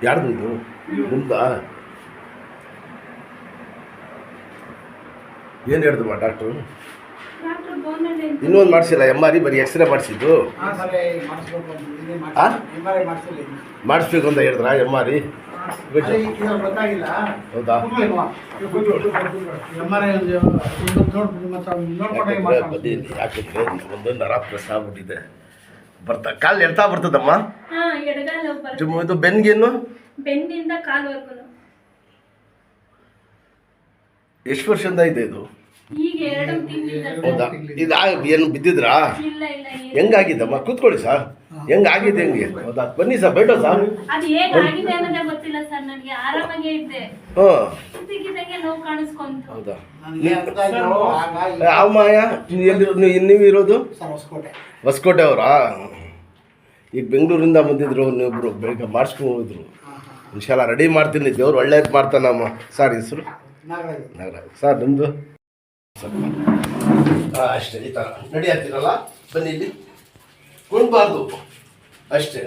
ಯಾರ್ದು ಇದು ನಿಮ್ದಾ? ಏನು ಹೇಳಿದ್ರು ಡಾಕ್ಟ್ರು? ಇನ್ನೊಂದು ಮಾಡಿಸಿಲ್ಲ ಎಮ್ ಆರ್ ಐ, ಬರೀ ಎಕ್ಸ್ರೇ ಮಾಡಿಸಿದ್ದು. ಮಾಡಿಸ್ಬೇಕು ಅಂತ ಹೇಳಿದ್ರಾ ಎಮ್ ಆರ್ ಐ? ಹೌದಾ? ಯಾಕಂದ್ರೆ ಒಂದು ನರ ಪ್ರೆಸ್ ಆಗ್ಬಿಟ್ಟಿದೆ. ಕಾಲು ಎಳ್ತಾ ಬರ್ತದಮ್ಮ. ಇದು ಬೆನ್ಗೇನು? ಬೆನ್ನಿಂದ ಕಾಲ್ವರೆಗೂ. ಎಷ್ಟು ವರ್ಷದಿಂದ ಇದೆ ಇದು? ಈಗ 2 ತಿಂಗಳಿಂದ. ಹೌದಾ? ಇದು ಏನು ಬಿದ್ದಿದ್ರಾ? ಇಲ್ಲ ಇಲ್ಲ. ಹೆಂಗಾಗಿದ್ದಮ್ಮ? ಕೂತ್ಕೊಳ್ಳಿ ಸರ್. ಹೆಂಗಾಗಿದೆ ಹೆಂಗೆ? ಹೌದಾ? ಬನ್ನಿ ಸರ್, ಬೇಡ ಸರ್. ಅದು ಹೇಗಾಗಿದೆ ಅನ್ನೋದೇ ಗೊತ್ತಿಲ್ಲ ಸರ್ ನನಗೆ. ಆರಾಮಾಗೇ ಇದ್ದೆ. ಇದ್ದಕ್ಕಿದ್ದಂಗೆ ನೋವು ಕಾಣಿಸ್ಕೊಂತು. ಹೌದಾ? ಯಾವ ಮಾಯ? ನೀವು ಇರೋದು ಹೊಸಕೋಟೆ ಅವರಾ? ಈಗ ಬೆಂಗಳೂರಿಂದ ಬಂದಿದ್ರು ನೀವಿಬ್ರು, ಬೆಳಗ್ಗೆ ಮಾಡಿಸ್ಕೊಂಡು ಹೋಗಿದ್ರು. ಇನ್ಶಾಲ್ಲ ರೆಡಿ ಮಾಡ್ತೀನಿ, ದೇವ್ರು ಒಳ್ಳೇದು ಮಾಡ್ತಾನಮ್ಮ. ಸರ್ ಹೆಸರು? ನಾಗರಾಜ್. ಸರ್ ನಿಮ್ಮದು? ಅಷ್ಟೇ, ಈ ಥರ ನಡಿ ಆಗ್ತೀರಲ್ಲ, ಬನ್ನಿ ಇಲ್ಲಿ ಕುಣ್ಬಾರ್ದು ಅಷ್ಟೇ.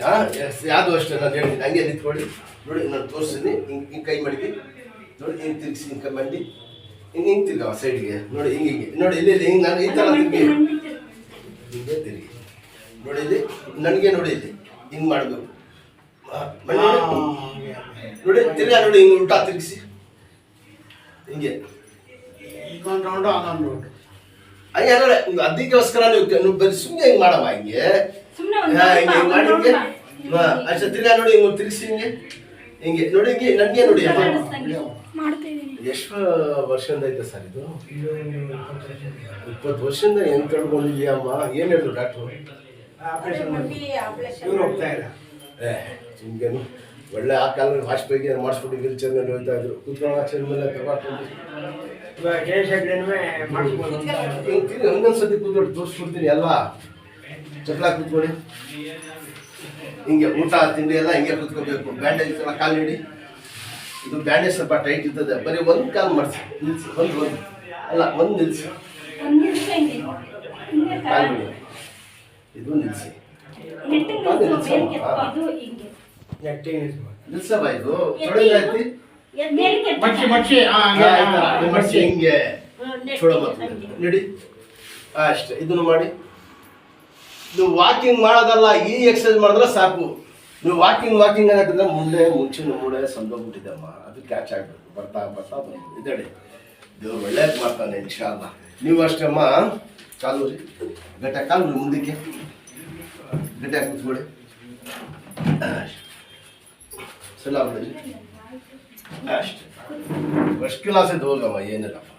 ಯಾವುದು ಅಷ್ಟೇ ನಾನು ಹೇಳ್ತೀನಿ, ಹಂಗೆ ನಿಂತ್ಕೊಳ್ಳಿ. ನೋಡಿ ನಾನು ತೋರಿಸ್ತೀನಿ. ಹಿಂಗೆ ಕೈ ಮಡಿಗೆ ನೋಡಿ, ಹಿಂಗೆ ತಿರ್ಗಿಸಿ, ಹಿಂಗೆ ಕೈ ಮಾಡಿ ಹಿಂಗೆ ತಿರ್ಗ ಸೈಡ್ಗೆ ನೋಡಿ, ಹಿಂಗೆ ನೋಡಿ ಇಲ್ಲಿ ಹಿಂಗೆ ನಾನು ಈ ಥರ ತಿರುಗಿ ಹಿಂಗೆ ತಿರುಗಿ ನೋಡಿ ಇಲ್ಲಿ ನನಗೆ ನೋಡಿ ಇಲ್ಲಿ ಹಿಂಗೆ ಮಾಡಬೇಕು. ನೋಡಿ ತಿರ್ಗಾ ನೋಡಿ ಹಿಂಗೆ ಉಲ್ಟಾ ತಿರುಗಿಸಿ ಹಿಂಗೆ ಹಂಗೆ ಅಲ್ಲ, ಅದಕ್ಕೋಸ್ಕರ ನೀವು ಬರೀ ಸುಮ್ಮನೆ ಹಿಂಗೆ ಮಾಡಮ್ಮ. ಹಿಂಗೆ ಹಿಂಗೆ ಮಾಡಿ ಹಿಂಗೆ ಅಷ್ಟೇ. ತಿರ್ಗಾ ನೋಡಿ ಹಿಂಗೆ ತಿರುಗಿಸಿ ಹಿಂಗೆ ಹಿಂಗೆ ನೋಡಿ, ಹಿಂಗೆ ನನಗೆ ನೋಡಿ. ಎಷ್ಟು ವರ್ಷದಿಂದ ಐತೆ ಸರ್ ಇದು? 20 ವರ್ಷದಿಂದ ಹೆಂಗೆ ತಡ್ಕೊಂಡಿದ್ಯಾ ಅಮ್ಮ? ಏನು ಹೇಳಿದ್ರು ಡಾಕ್ಟ್ರು? ಹಿಂಗೇನು ಒಳ್ಳೆ ಆ ಕಾಲದಲ್ಲಿ ವಾಜ್ಪೇಯಿಗೆ ಮಾಡಿಸ್ಬಿಟ್ಟು ವೀಲ್ ಚೇರ್ನಲ್ಲಿ ಹೋಗ್ತಾ ಇದ್ರು. ಕೂತ್ಕೊಳ್ಳೋ ಚೇರ್ ಮೇಲೆ ತಗೊಂಡು ಹಂಗೊಂದ್ಸತಿ ಕೂತ್ಕೊಂಡು ತೋರಿಸ್ಬಿಡ್ತೀನಿ ಎಲ್ಲ. ಚಪ್ಲ ಕೂತ್ಕೊಳ್ಳಿ, ಹಿಂಗೆ ಊಟ ತಿಂಡಿ ಎಲ್ಲ ಹಿಂಗೆ ಕೂತ್ಕೋಬೇಕು. ಬ್ಯಾಂಡೇಜ್ ಎಲ್ಲ ಕಾಲು ಹಿಡಿ. ಇದು ಬ್ಯಾಂಡೇಜ್ ಸ್ವಲ್ಪ ಟೈಟ್ ಇರ್ತದೆ. ಬರೀ ಒಂದು ಕಾಲು ಮಾಡಿಸಿ ನಿಲ್ಲಿಸಿ, ಒಂದು ಅಲ್ಲ ಒಂದು ನಿಲ್ಲಿಸಿ, ಕಾಲು ಇದು ನಿಲ್ಲಿಸಿ, ನಿಲ್ಸಮ್ಮ. ಇದು ತೊಳೆದಾಯ್ತಿ ಮಡ್ಸಿ ಹಿಂಗೆ ಚೂಡಮ್ಮ ನಡಿ ಅಷ್ಟೇ. ಇದನ್ನು ಮಾಡಿ. ನೀವು ವಾಕಿಂಗ್ ಮಾಡೋದಲ್ಲ, ಈ ಎಕ್ಸರ್ಸೈಸ್ ಮಾಡಿದ್ರೆ ಸಾಕು. ನೀವು ವಾಕಿಂಗ್ ಅನ್ನೋದ್ರಿಂದ ಮುಂಚಿನ ಮೂಳೆ ಸಂದೋಗ್ಬಿಟ್ಟಿದ್ದಮ್ಮ. ಅದು ಕ್ಯಾಚ್ ಆಗಬೇಕು. ಬರ್ತಾ ಬರ್ತಾ ಬಂದು ಇದಡಿ ದೇವ್ರು ಒಳ್ಳೇದು ಮಾಡ್ತಾನೆ ಇನ್ಶಾಲ್ಲ. ನೀವು ಅಷ್ಟೇ ಅಮ್ಮ. ಕಾಲು ಗಟ್ಟೆ ಕಾಲು ಮುಂದಕ್ಕೆ ಗಟ್ಟೆ ಕೂತ್ಕೊಳ್ಳಿ. ಸಲಾಮ್ ಅಷ್ಟೇ. ಫಸ್ಟ್ ಕ್ಲಾಸ್ ಹೋಗಮ್ಮ, ಏನಿಲ್ಲಮ್ಮ.